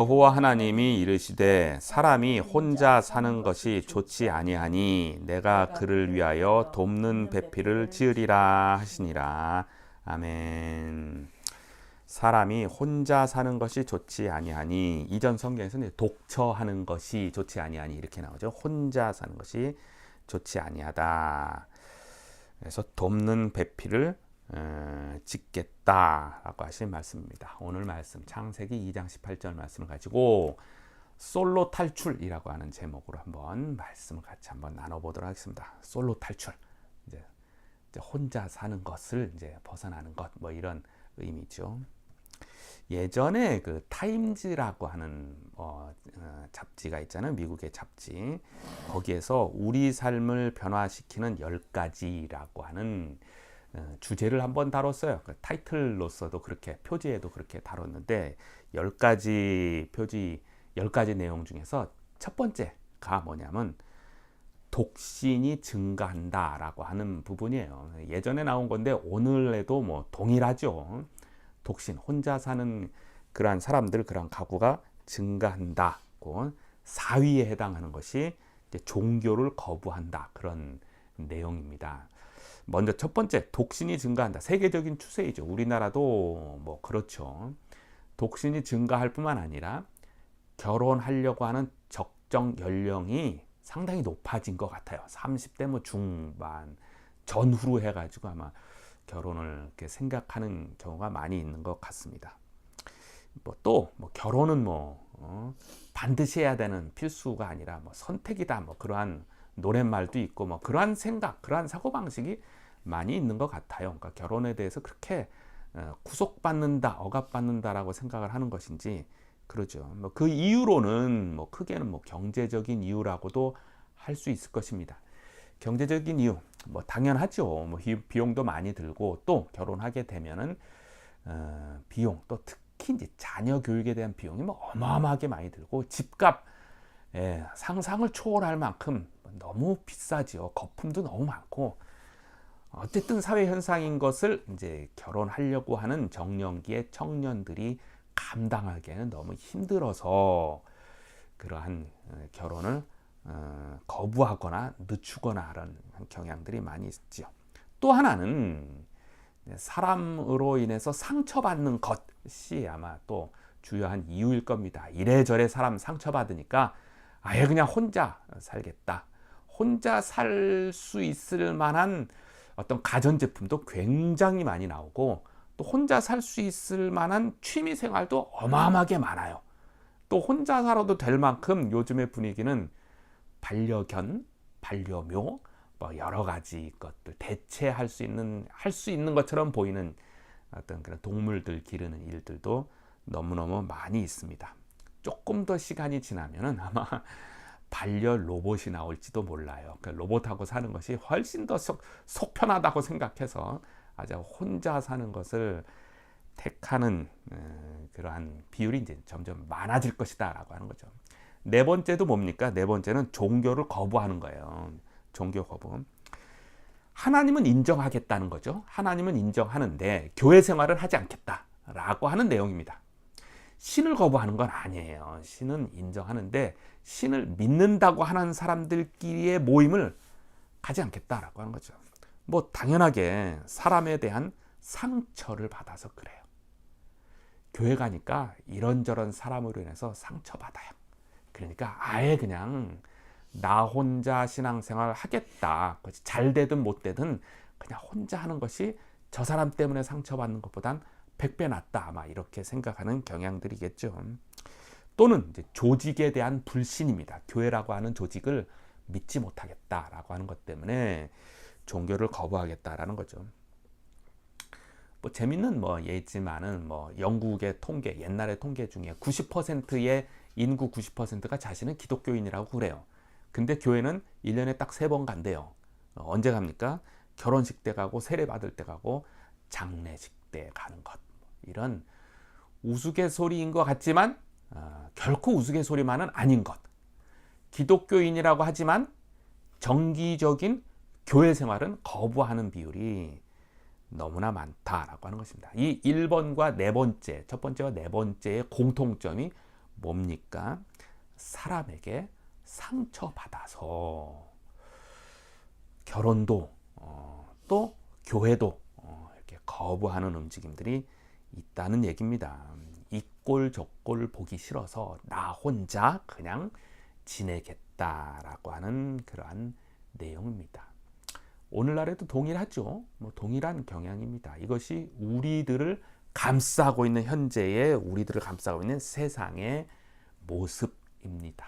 여호와 하나님이 이르시되 사람이 혼자 사는 것이 좋지 아니하니 내가 그를 위하여 돕는 배필을 지으리라 하시니라. 아멘. 사람이 혼자 사는 것이 좋지 아니하니, 이전 성경에서는 독처하는 것이 좋지 아니하니 이렇게 나오죠. 혼자 사는 것이 좋지 아니하다. 그래서 돕는 배필을 짓겠다라고 하신 말씀입니다. 오늘 말씀 창세기 2장 18절 말씀을 가지고 솔로 탈출이라고 하는 제목으로 한번 말씀을 같이 한번 나눠보도록 하겠습니다. 솔로 탈출, 이제 혼자 사는 것을 이제 벗어나는 것, 뭐 이런 의미죠. 예전에 그 타임즈라고 하는 잡지가 있잖아요. 미국의 잡지. 거기에서 우리 삶을 변화시키는 10가지라고 하는 주제를 한번 다뤘어요. 그 타이틀로서도 그렇게, 표지에도 그렇게 다뤘는데 10가지 내용 중에서 첫 번째가 뭐냐면 독신이 증가한다라고 하는 부분이에요. 예전에 나온 건데 오늘에도 뭐 동일하죠. 독신, 혼자 사는 그러한 사람들, 그러한 가구가 증가한다고, 4위에 해당하는 것이 이제 종교를 거부한다, 그런 내용입니다. 먼저 첫 번째, 독신이 증가한다. 세계적인 추세이죠. 우리나라도 뭐 그렇죠. 독신이 증가할 뿐만 아니라 결혼하려고 하는 적정 연령이 상당히 높아진 것 같아요. 30대 뭐 중반 전후로 해가지고 아마 결혼을 이렇게 생각하는 경우가 많이 있는 것 같습니다. 또 결혼은 반드시 해야 되는 필수가 아니라 선택이다, 그러한 노랫말도 있고 그러한 생각, 그러한 사고방식이 많이 있는 것 같아요. 그러니까 결혼에 대해서 그렇게 구속받는다, 억압받는다라고 생각을 하는 것인지, 그러죠. 그 이유로는 크게는 경제적인 이유라고도 할 수 있을 것입니다. 경제적인 이유, 당연하죠. 비용도 많이 들고, 또 결혼하게 되면은 비용, 또 특히 이제 자녀 교육에 대한 비용이 어마어마하게 많이 들고, 집값, 상상을 초월할 만큼 너무 비싸죠. 거품도 너무 많고, 어쨌든 사회 현상인 것을 이제 결혼하려고 하는 정년기의 청년들이 감당하기에는 너무 힘들어서 그러한 결혼을 거부하거나 늦추거나 하는 경향들이 많이 있죠. 또 하나는 사람으로 인해서 상처받는 것이 아마 또 주요한 이유일 겁니다. 이래저래 사람 상처받으니까 아예 그냥 혼자 살겠다. 혼자 살 수 있을 만한 어떤 가전제품도 굉장히 많이 나오고, 또 혼자 살 수 있을 만한 취미 생활도 어마어마하게 많아요. 또 혼자 살아도 될 만큼 요즘의 분위기는 반려견, 반려묘, 여러 가지 것들, 대체할 수 있는 것처럼 보이는 어떤 그런 동물들 기르는 일들도 너무너무 많이 있습니다. 조금 더 시간이 지나면은 아마 반려 로봇이 나올지도 몰라요. 그러니까 로봇하고 사는 것이 훨씬 더 속 편하다고 생각해서 아주 혼자 사는 것을 택하는 그러한 비율이 이제 점점 많아질 것이다라고 하는 거죠. 네 번째도 뭡니까? 네 번째는 종교를 거부하는 거예요. 종교 거부. 하나님은 인정하겠다는 거죠. 하나님은 인정하는데 교회 생활은 하지 않겠다라고 하는 내용입니다. 신을 거부하는 건 아니에요. 신은 인정하는데 신을 믿는다고 하는 사람들끼리의 모임을 가지 않겠다라고 하는 거죠. 당연하게 사람에 대한 상처를 받아서 그래요. 교회 가니까 이런저런 사람으로 인해서 상처받아요. 그러니까 아예 그냥 나 혼자 신앙생활 하겠다. 잘 되든 못 되든 그냥 혼자 하는 것이 저 사람 때문에 상처받는 것보단 100배 낫다, 아마 이렇게 생각하는 경향들이겠죠. 또는 이제 조직에 대한 불신입니다. 교회라고 하는 조직을 믿지 못하겠다라고 하는 것 때문에 종교를 거부하겠다라는 거죠. 재밌는 예지만은 영국의 통계, 옛날의 통계 중에 90%의 인구 90%가 자신은 기독교인이라고 그래요. 근데 교회는 1년에 딱 3번 간대요. 언제 갑니까? 결혼식 때 가고, 세례 받을 때 가고, 장례식 때 가는 것. 이런 우스갯소리인 것 같지만 결코 우스갯소리만은 아닌 것. 기독교인이라고 하지만 정기적인 교회 생활은 거부하는 비율이 너무나 많다라고 하는 것입니다. 이 1번과 네 번째, 첫 번째와 네 번째의 공통점이 뭡니까? 사람에게 상처받아서 결혼도 또 교회도 이렇게 거부하는 움직임들이 있다는 얘기입니다. 이 꼴 저 꼴 보기 싫어서 나 혼자 그냥 지내겠다라고 하는 그러한 내용입니다. 오늘날에도 동일하죠. 동일한 경향입니다. 이것이 우리들을 감싸고 있는 현재의 우리들을 감싸고 있는 세상의 모습입니다.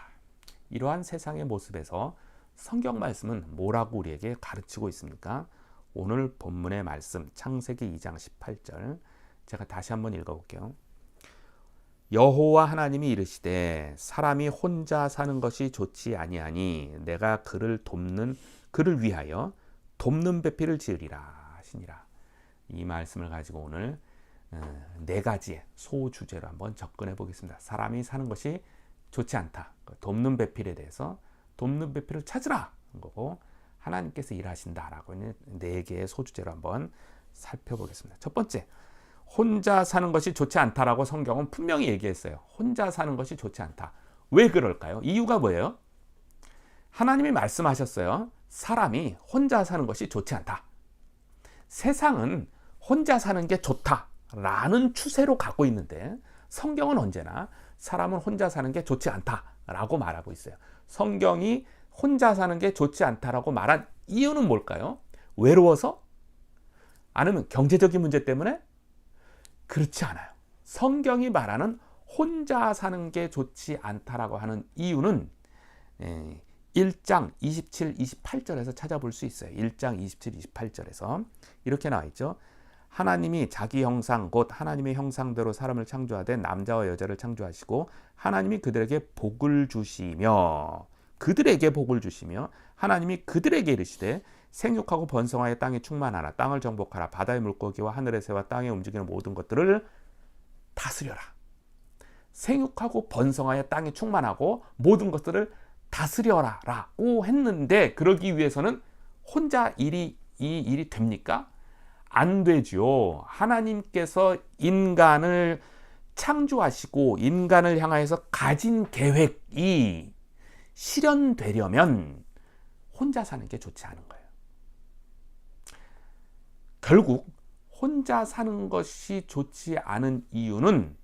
이러한 세상의 모습에서 성경 말씀은 뭐라고 우리에게 가르치고 있습니까? 오늘 본문의 말씀 창세기 2장 18절 제가 다시 한번 읽어볼게요. 여호와 하나님이 이르시되 사람이 혼자 사는 것이 좋지 아니하니 내가 그를 위하여 돕는 배필을 지으리라 하시니라. 이 말씀을 가지고 오늘 네 가지의 소주제로 한번 접근해 보겠습니다. 사람이 사는 것이 좋지 않다. 돕는 배필에 대해서 돕는 배필을 찾으라 거고 하나님께서 일하신다라고 하는 네 개의 소주제로 한번 살펴보겠습니다. 첫 번째, 혼자 사는 것이 좋지 않다라고 성경은 분명히 얘기했어요. 혼자 사는 것이 좋지 않다. 왜 그럴까요? 이유가 뭐예요? 하나님이 말씀하셨어요. 사람이 혼자 사는 것이 좋지 않다. 세상은 혼자 사는 게 좋다라는 추세로 가고 있는데 성경은 언제나 사람은 혼자 사는 게 좋지 않다라고 말하고 있어요. 성경이 혼자 사는 게 좋지 않다라고 말한 이유는 뭘까요? 외로워서? 아니면 경제적인 문제 때문에? 그렇지 않아요. 성경이 말하는 혼자 사는 게 좋지 않다라고 하는 이유는 1장 27, 28절에서 찾아볼 수 있어요. 1장 27, 28절에서 이렇게 나와 있죠. 하나님이 자기 형상 곧 하나님의 형상대로 사람을 창조하되 남자와 여자를 창조하시고 하나님이 그들에게 복을 주시며 하나님이 그들에게 이르시되 생육하고 번성하여 땅에 충만하라 땅을 정복하라 바다의 물고기와 하늘의 새와 땅에 움직이는 모든 것들을 다스려라. 생육하고 번성하여 땅에 충만하고 모든 것들을 다스려라 라고 했는데 그러기 위해서는 혼자 이 일이 됩니까? 안 되죠. 하나님께서 인간을 창조하시고 인간을 향하여서 가진 계획이 실현되려면 혼자 사는 게 좋지 않은 거예요. 결국 혼자 사는 것이 좋지 않은 이유는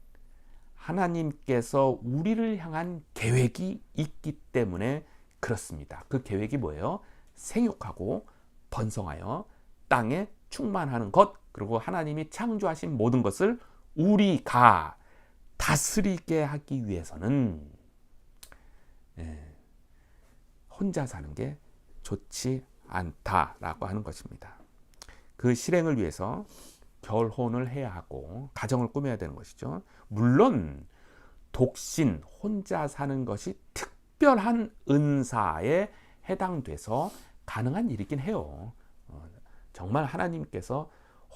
하나님께서 우리를 향한 계획이 있기 때문에 그렇습니다. 그 계획이 뭐예요? 생육하고 번성하여 땅에 충만하는 것, 그리고 하나님이 창조하신 모든 것을 우리가 다스리게 하기 위해서는 혼자 사는 게 좋지 않다라고 하는 것입니다. 그 실행을 위해서 결혼을 해야 하고 가정을 꾸며야 되는 것이죠. 물론 독신, 혼자 사는 것이 특별한 은사에 해당돼서 가능한 일이긴 해요. 정말 하나님께서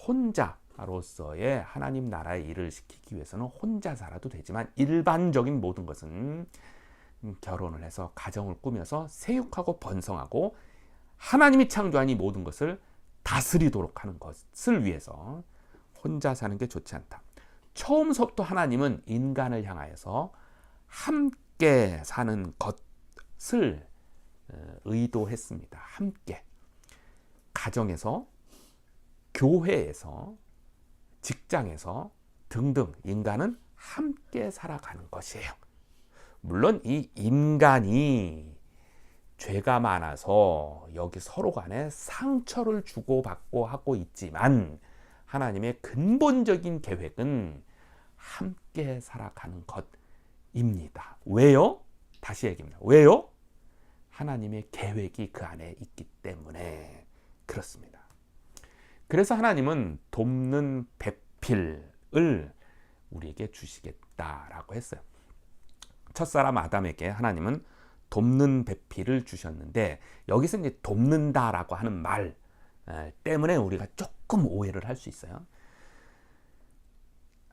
혼자로서의 하나님 나라의 일을 시키기 위해서는 혼자 살아도 되지만 일반적인 모든 것은 결혼을 해서 가정을 꾸며서 생육하고 번성하고 하나님이 창조한 이 모든 것을 다스리도록 하는 것을 위해서 혼자 사는 게 좋지 않다. 처음부터 하나님은 인간을 향하여서 함께 사는 것을 의도했습니다. 함께. 가정에서, 교회에서, 직장에서 등등 인간은 함께 살아가는 것이에요. 물론 이 인간이 죄가 많아서 여기 서로 간에 상처를 주고받고 하고 있지만 하나님의 근본적인 계획은 함께 살아가는 것입니다. 왜요? 다시 얘기합니다. 왜요? 하나님의 계획이 그 안에 있기 때문에 그렇습니다. 그래서 하나님은 돕는 배필을 우리에게 주시겠다라고 했어요. 첫사람 아담에게 하나님은 돕는 배필을 주셨는데 여기서 이제 돕는다라고 하는 말 때문에 우리가 조금 오해를 할 수 있어요.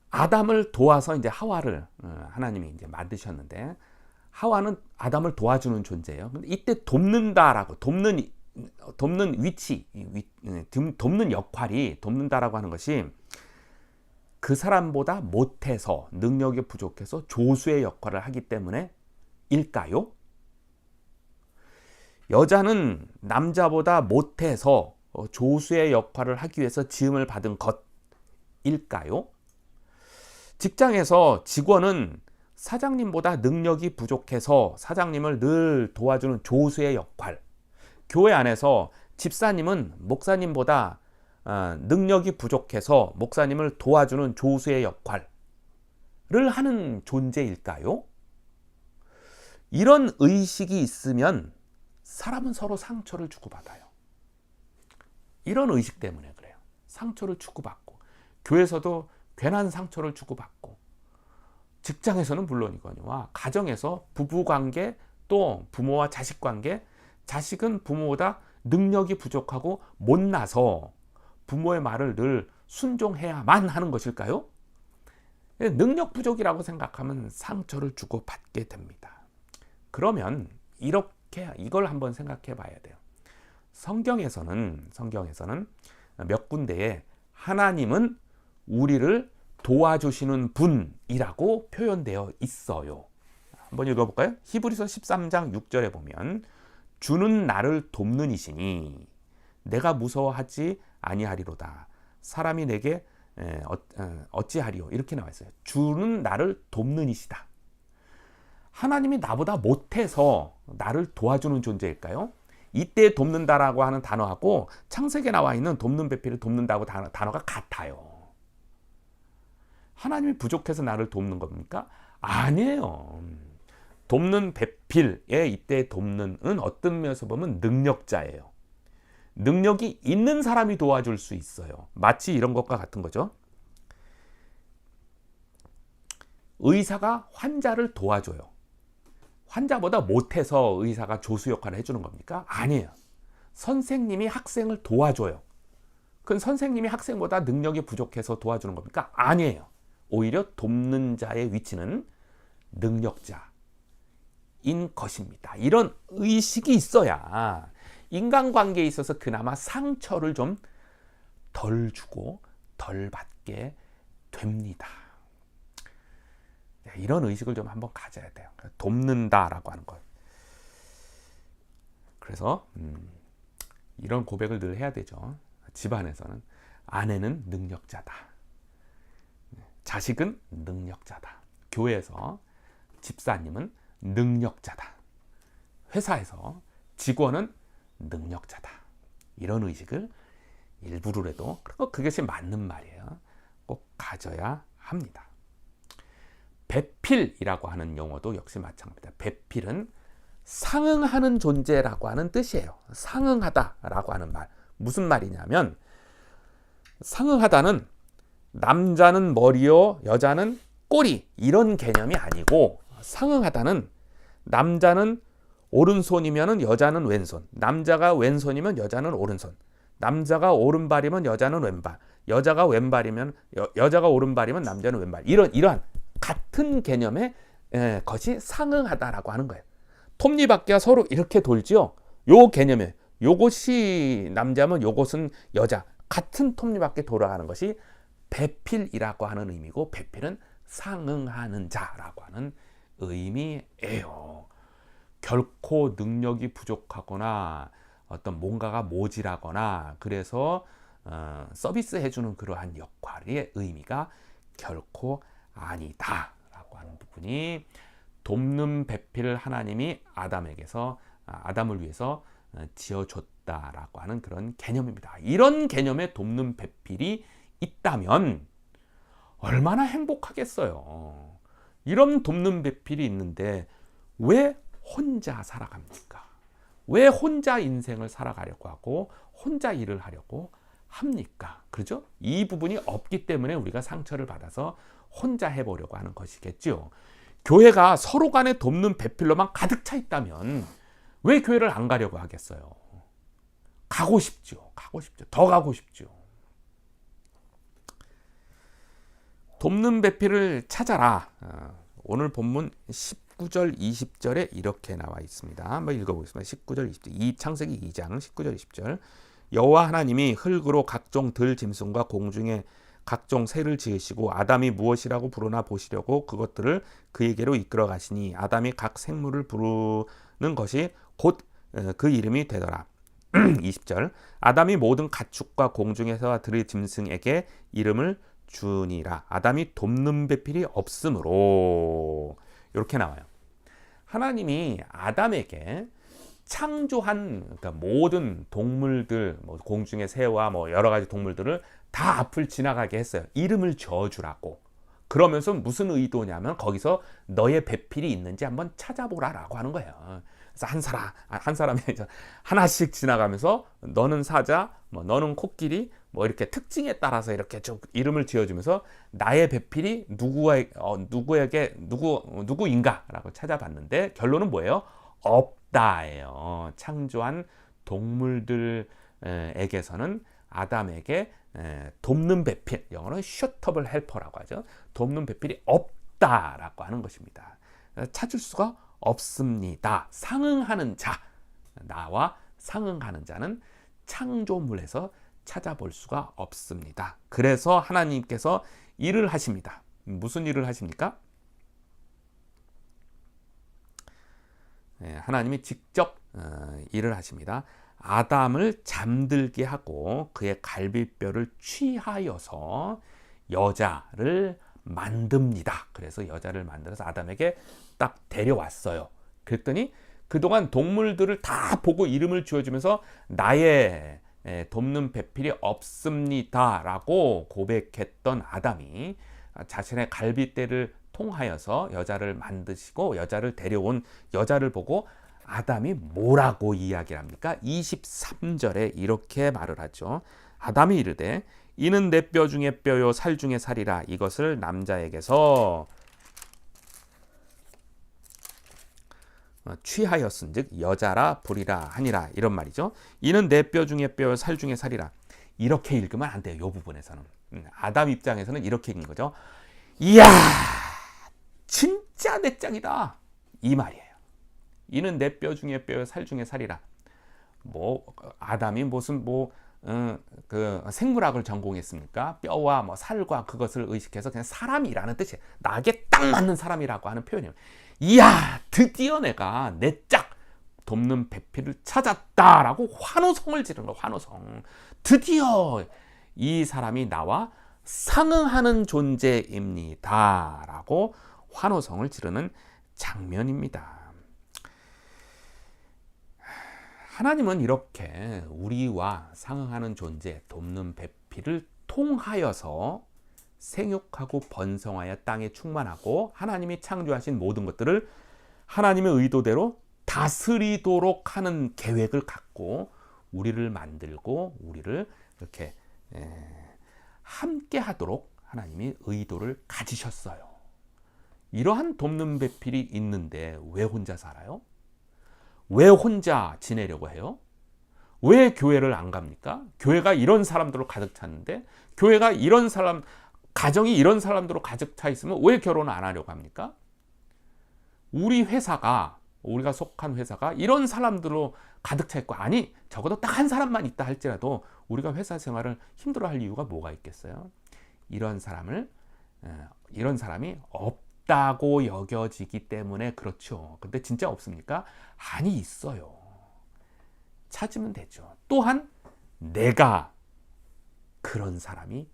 아담을 도와서 이제 하와를 하나님이 이제 만드셨는데 하와는 아담을 도와주는 존재예요. 근데 이때 돕는다라고 돕는 위치, 돕는 역할이 돕는다라고 하는 것이 그 사람보다 못해서 능력이 부족해서 조수의 역할을 하기 때문에 일까요? 여자는 남자보다 못해서 조수의 역할을 하기 위해서 지음을 받은 것일까요? 직장에서 직원은 사장님보다 능력이 부족해서 사장님을 늘 도와주는 조수의 역할, 교회 안에서 집사님은 목사님보다 능력이 부족해서 목사님을 도와주는 조수의 역할을 하는 존재일까요? 이런 의식이 있으면 사람은 서로 상처를 주고받아요. 이런 의식 때문에 그래요. 상처를 주고받고, 교회에서도 괜한 상처를 주고받고, 직장에서는 물론이거니와 가정에서 부부관계, 또 부모와 자식관계, 자식은 부모보다 능력이 부족하고 못나서 부모의 말을 늘 순종해야만 하는 것일까요? 능력 부족이라고 생각하면 상처를 주고받게 됩니다. 그러면 이걸 한번 생각해 봐야 돼요. 성경에서는 몇 군데에 하나님은 우리를 도와주시는 분이라고 표현되어 있어요. 한번 읽어볼까요? 히브리서 13장 6절에 보면 주는 나를 돕는 이시니 내가 무서워하지 아니하리로다. 사람이 내게 어찌하리요? 이렇게 나와 있어요. 주는 나를 돕는 이시다. 하나님이 나보다 못해서 나를 도와주는 존재일까요? 이때 돕는다라고 하는 단어하고 창세기에 나와 있는 돕는 배필을 돕는다고 단어가 같아요. 하나님이 부족해서 나를 돕는 겁니까? 아니에요. 돕는 배필에 이때 돕는은 어떤 면에서 보면 능력자예요. 능력이 있는 사람이 도와줄 수 있어요. 마치 이런 것과 같은 거죠. 의사가 환자를 도와줘요. 환자보다 못해서 의사가 조수 역할을 해주는 겁니까? 아니에요. 선생님이 학생을 도와줘요. 그건 선생님이 학생보다 능력이 부족해서 도와주는 겁니까? 아니에요. 오히려 돕는 자의 위치는 능력자인 것입니다. 이런 의식이 있어야 인간관계에 있어서 그나마 상처를 좀 덜 주고 덜 받게 됩니다. 이런 의식을 좀 한번 가져야 돼요. 돕는다라고 하는 것. 그래서 이런 고백을 늘 해야 되죠. 집안에서는 아내는 능력자다. 자식은 능력자다. 교회에서 집사님은 능력자다. 회사에서 직원은 능력자다. 이런 의식을 일부러라도, 그리고 그것이 맞는 말이에요, 꼭 가져야 합니다. 배필이라고 하는 용어도 역시 마찬가지입니다. 배필은 상응하는 존재라고 하는 뜻이에요. 상응하다라고 하는 말. 무슨 말이냐면, 상응하다는 남자는 머리요, 여자는 꼬리, 이런 개념이 아니고, 상응하다는 남자는 오른손이면 여자는 왼손, 남자가 왼손이면 여자는 오른손, 남자가 오른발이면 여자는 왼발, 여자가 왼발이면 여자가 오른발이면 남자는 왼발, 이러한 같은 개념의 것이 상응하다라고 하는 거예요. 톱니바퀴가 서로 이렇게 돌지요. 요 개념에 요것이 남자면 요것은 여자, 같은 톱니바퀴 돌아가는 것이 배필이라고 하는 의미고, 배필은 상응하는 자라고 하는 의미예요. 결코 능력이 부족하거나 어떤 뭔가가 모질하거나 그래서 서비스 해주는 그러한 역할의 의미가 결코 아니다라고 하는 부분이, 돕는 배필을 하나님이 아담을 위해서 지어줬다라고 하는 그런 개념입니다. 이런 개념의 돕는 배필이 있다면 얼마나 행복하겠어요. 이런 돕는 배필이 있는데 왜 혼자 살아갑니까? 왜 혼자 인생을 살아가려고 하고 혼자 일을 하려고 합니까? 그렇죠? 이 부분이 없기 때문에 우리가 상처를 받아서 혼자 해보려고 하는 것이겠죠. 교회가 서로 간에 돕는 배필로만 가득 차 있다면 왜 교회를 안 가려고 하겠어요? 가고 싶죠. 더 가고 싶죠. 돕는 배필을 찾아라. 오늘 본문 19절 20절에 이렇게 나와 있습니다. 한번 읽어보겠습니다. 19절 20절, 창세기 2장 19절 20절. 여호와 하나님이 흙으로 각종 들 짐승과 공중의 각종 새를 지으시고 아담이 무엇이라고 부르나 보시려고 그것들을 그에게로 이끌어 가시니 아담이 각 생물을 부르는 것이 곧 그 이름이 되더라. 20절 아담이 모든 가축과 공중에서 들의 짐승에게 이름을 주니라. 아담이 돕는 배필이 없으므로. 이렇게 나와요. 하나님이 아담에게 창조한 그러니까 모든 동물들, 뭐 공중의 새와 뭐 여러 가지 동물들을 다 앞을 지나가게 했어요. 이름을 지어주라고. 그러면서 무슨 의도냐면 거기서 너의 배필이 있는지 한번 찾아보라라고 하는 거예요. 그래서 한 사람이 하나씩 지나가면서 너는 사자, 뭐 너는 코끼리, 뭐 이렇게 특징에 따라서 이렇게 쭉 이름을 지어주면서 나의 배필이 누구인가라고 찾아봤는데 결론은 뭐예요? 없다예요. 창조한 동물들에게서는 아담에게 돕는 배필, 영어로 suitable helper라고 하죠. 돕는 배필이 없다라고 하는 것입니다. 찾을 수가 없습니다. 상응하는 자, 나와 상응하는 자는 창조물에서 찾아볼 수가 없습니다. 그래서 하나님께서 일을 하십니다. 무슨 일을 하십니까? 하나님이 직접 일을 하십니다. 아담을 잠들게 하고 그의 갈비뼈를 취하여서 여자를 만듭니다. 그래서 여자를 만들어서 아담에게 딱 데려왔어요. 그랬더니 그동안 동물들을 다 보고 이름을 지어주면서 나의 돕는 배필이 없습니다 라고 고백했던 아담이 자신의 갈비뼈를 통하여서 여자를 만드시고 여자를 데려온 여자를 보고 아담이 뭐라고 이야기를 합니까? 23절에 이렇게 말을 하죠. 아담이 이르되 이는 내 뼈 중에 뼈요 살 중에 살이라. 이것을 남자에게서 취하였은즉 여자라 부리라 하니라. 이런 말이죠. 이는 내 뼈 중에 뼈요 살 중에 살이라. 이렇게 읽으면 안 돼요. 이 부분에서는. 아담 입장에서는 이렇게 읽는 거죠. 이야 진짜 내 짝이다 이 말이에요. 이는 내 뼈 중에 뼈요 살 중에 살이라. 뭐 아담이 무슨 그 생물학을 전공했습니까? 뼈와 뭐 살과 그것을 의식해서 그냥 사람이라는 뜻이에요. 나에게 딱 맞는 사람이라고 하는 표현이에요. 이야 드디어 내가 내 짝 돕는 배필을 찾았다라고 환호성을 지르는 거예요. 환호성. 드디어 이 사람이 나와 상응하는 존재입니다 라고 환호성을 지르는 장면입니다. 하나님은 이렇게 우리와 상응하는 존재, 돕는 배필을 통하여서 생육하고 번성하여 땅에 충만하고 하나님이 창조하신 모든 것들을 하나님의 의도대로 다스리도록 하는 계획을 갖고 우리를 만들고 우리를 이렇게 함께 하도록 하나님이 의도를 가지셨어요. 이러한 돕는 배필이 있는데 왜 혼자 살아요? 왜 혼자 지내려고 해요? 왜 교회를 안 갑니까? 교회가 이런 사람들로 가득 찼는데 교회가 이런 사람, 가정이 이런 사람들로 가득 차 있으면 왜 결혼을 안 하려고 합니까? 우리 회사가, 우리가 속한 회사가 이런 사람들로 가득 차 있고 아니 적어도 딱 한 사람만 있다 할지라도 우리가 회사 생활을 힘들어할 이유가 뭐가 있겠어요? 이런 사람이 없다고 여겨지기 때문에 그렇죠. 근데 진짜 없습니까? 아니 있어요. 찾으면 되죠. 또한 내가 그런 사람이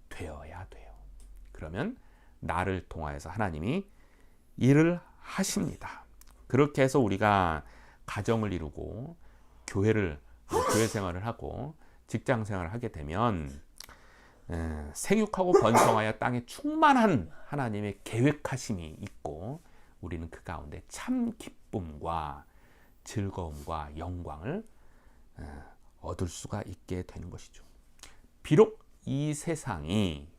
되어야 돼요. 그러면 나를 통하여서 하나님이 일을 하십니다. 그렇게 해서 우리가 가정을 이루고 교회 생활을 하고 직장 생활을 하게 되면 생육하고 번성하여 땅에 충만한 하나님의 계획하심이 있고 우리는 그 가운데 참 기쁨과 즐거움과 영광을 얻을 수가 있게 되는 것이죠. 비록 이 세상이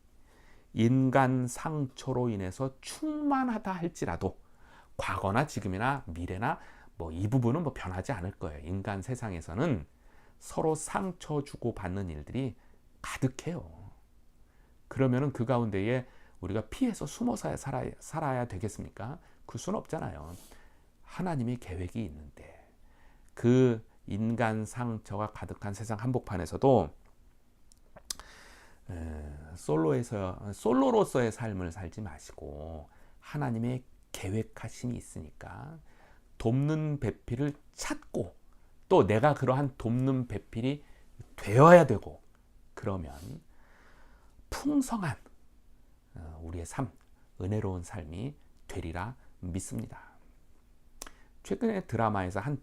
인간 상처로 인해서 충만하다 할지라도 과거나 지금이나 미래나 이 부분은 변하지 않을 거예요. 인간 세상에서는 서로 상처 주고 받는 일들이 가득해요. 그러면은 그 가운데에 우리가 피해서 숨어서 살아야 되겠습니까? 그 수는 없잖아요. 하나님의 계획이 있는데 그 인간 상처가 가득한 세상 한복판에서도 솔로로서의 삶을 살지 마시고 하나님의 계획하심이 있으니까 돕는 배필을 찾고 또 내가 그러한 돕는 배필이 되어야 되고, 그러면 풍성한 우리의 삶, 은혜로운 삶이 되리라 믿습니다. 최근에 드라마에서 한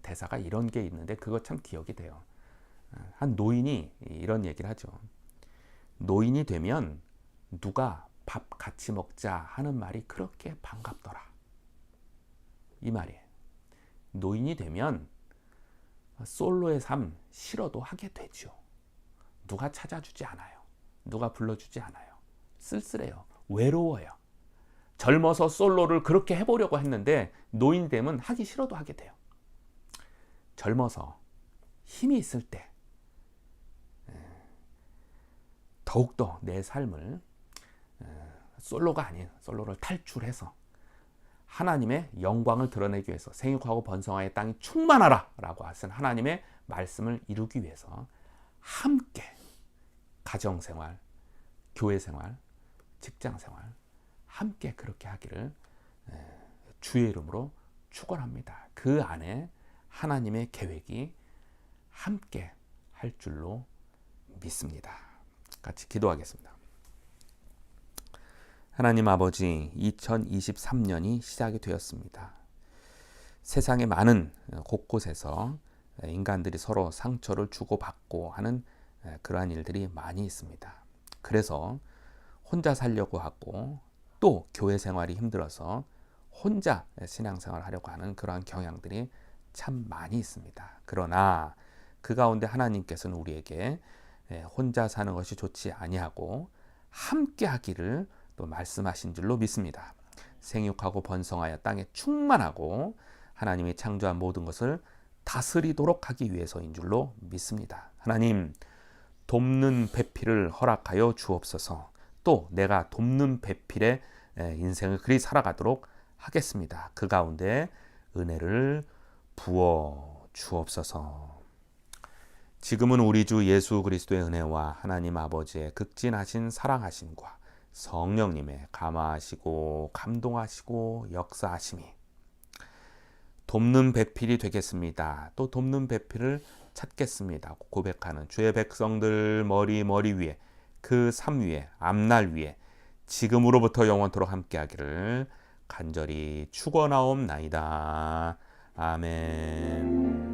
대사가 이런 게 있는데 그거 참 기억이 돼요. 한 노인이 이런 얘기를 하죠. 노인이 되면 누가 밥 같이 먹자 하는 말이 그렇게 반갑더라. 이 말이에요. 노인이 되면 솔로의 삶 싫어도 하게 되죠. 누가 찾아주지 않아요. 누가 불러주지 않아요. 쓸쓸해요. 외로워요. 젊어서 솔로를 그렇게 해보려고 했는데 노인 되면 하기 싫어도 하게 돼요. 젊어서 힘이 있을 때 더욱더 내 삶을 솔로가 아닌 솔로를 탈출해서 하나님의 영광을 드러내기 위해서 생육하고 번성하여 땅이 충만하라 라고 하신 하나님의 말씀을 이루기 위해서 함께 가정생활, 교회생활, 직장생활 함께 그렇게 하기를 주의 이름으로 축원합니다. 그 안에 하나님의 계획이 함께 할 줄로 믿습니다. 같이 기도하겠습니다. 하나님 아버지, 2023년이 시작이 되었습니다. 세상의 많은 곳곳에서 인간들이 서로 상처를 주고받고 하는 그러한 일들이 많이 있습니다. 그래서 혼자 살려고 하고 또 교회 생활이 힘들어서 혼자 신앙생활을 하려고 하는 그러한 경향들이 참 많이 있습니다. 그러나 그 가운데 하나님께서는 우리에게 혼자 사는 것이 좋지 아니하고 함께 하기를 또 말씀하신 줄로 믿습니다. 생육하고 번성하여 땅에 충만하고 하나님이 창조한 모든 것을 다스리도록 하기 위해서인 줄로 믿습니다. 하나님, 돕는 배필을 허락하여 주옵소서. 또 내가 돕는 배필의 인생을 그리 살아가도록 하겠습니다. 그 가운데 은혜를 부어 주옵소서. 지금은 우리 주 예수 그리스도의 은혜와 하나님 아버지의 극진하신 사랑하심과 성령님의 감화하시고 감동하시고 역사하심이 돕는 배필이 되겠습니다. 또 돕는 배필을 찾겠습니다. 고백하는 주의 백성들 머리 위에 그 삶 위에 앞날 위에 지금으로부터 영원토록 함께하기를 간절히 축원하옵나이다. 아멘.